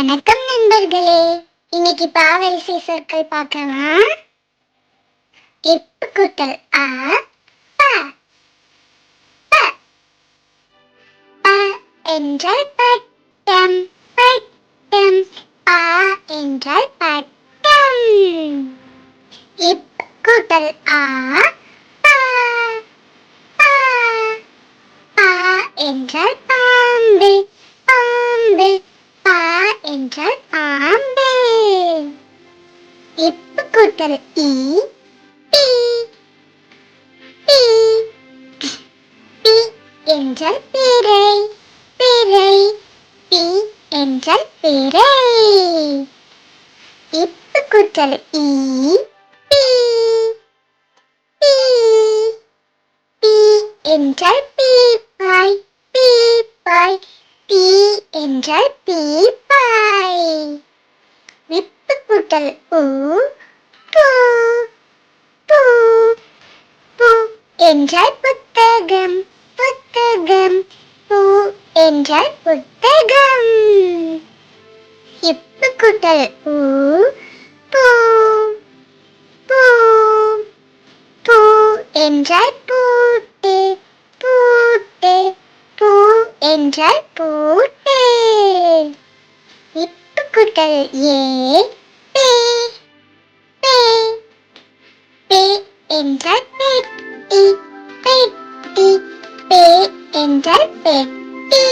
வணக்கம் நண்பர்களே. இன்னைக்கு பாவரிசை சொற்கள் பார்க்கலாம். எப்பு கூட்டல் ஆ ப. ப. ப என்றால் பட்டம். பட்டம். பா என்றால் பட்டம். எப்பு கூட்டல் ஆ பா. பா. பா என்றால் பாம்பு. பாம்பு. பா என்றால் பாம்பு. எப்பு கூட்டல் ஈ பீ. பீ. பீ என்றால் பிறை. பிறை. பீ என்றால் பிறை. எப்பு கூட்டல் ஈ பீ. பீ. பீ என்றால் பீப்பாய். பீப்பாய். பீ என்றால் பீப்பாய். எப்பு கூட்டல் ஊ பூ. பூ. பூ என்றால் புத்தகம். புத்தகம். பூ என்றால் புத்தகம். எப்பு கூட்டல் ஊ பூ. பூ. பூ என்றால் பூட்டு. பூட்டு. பூ என்றால் பூட்டு. எப்பு கூட்டல் ஏ பே. பே. பே என்றால் பெட்டி. பெட்டி. பே என்றால் பெட்டி.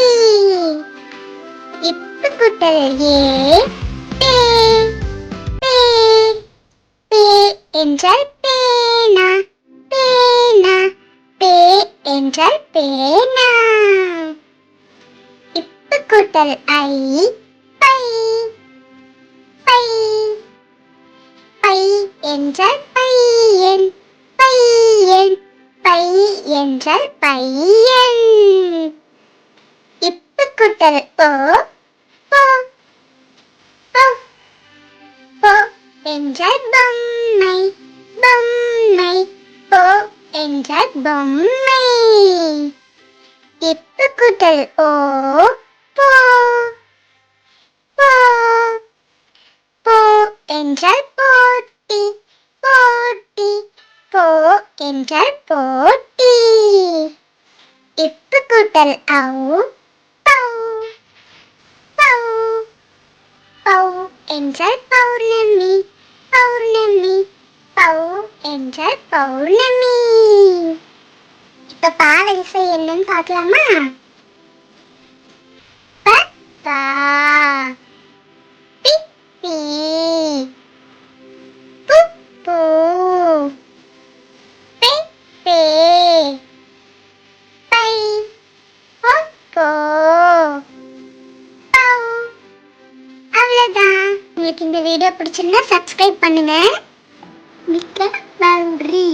எப்பு கூட்டல் ஏ பே. பே. பே என்றால் பேனா. பேனா. பே என்றால் பேனா. எப்பு கூட்டல் ஐ பை. பை. பை என்றால் பையன். பையன். பை என்றால் பையன். எப்பு கூட்டல் ஓ போ. போ. போ என்றால் பொம்மை. பொம்மை. போ என்றால் பொம்மை. எப்பு கூட்டல் ஓ போ. போ. போ என்றால் போட்டி. போட்டி. போ என்றால் போட்டி. எப்பு கூட்டல் ஔ பௌ. பௌ. பௌ என்றால் பௌர்ணமி. பௌர்ணமி. பௌ என்றால் பௌர்ணமி. இப்ப பாவரிசை என்னன்னு பார்க்கலாமா? ப பா. பி பீ. பு பூ. பே பே. பை போ போ. பௌ. அவ்வளவுதான். உங்களுக்கு இந்த வீடியோ பிடிச்சிருந்தா சப்ஸ்கிரைப் பண்ணுங்க. மிக்க நன்றி.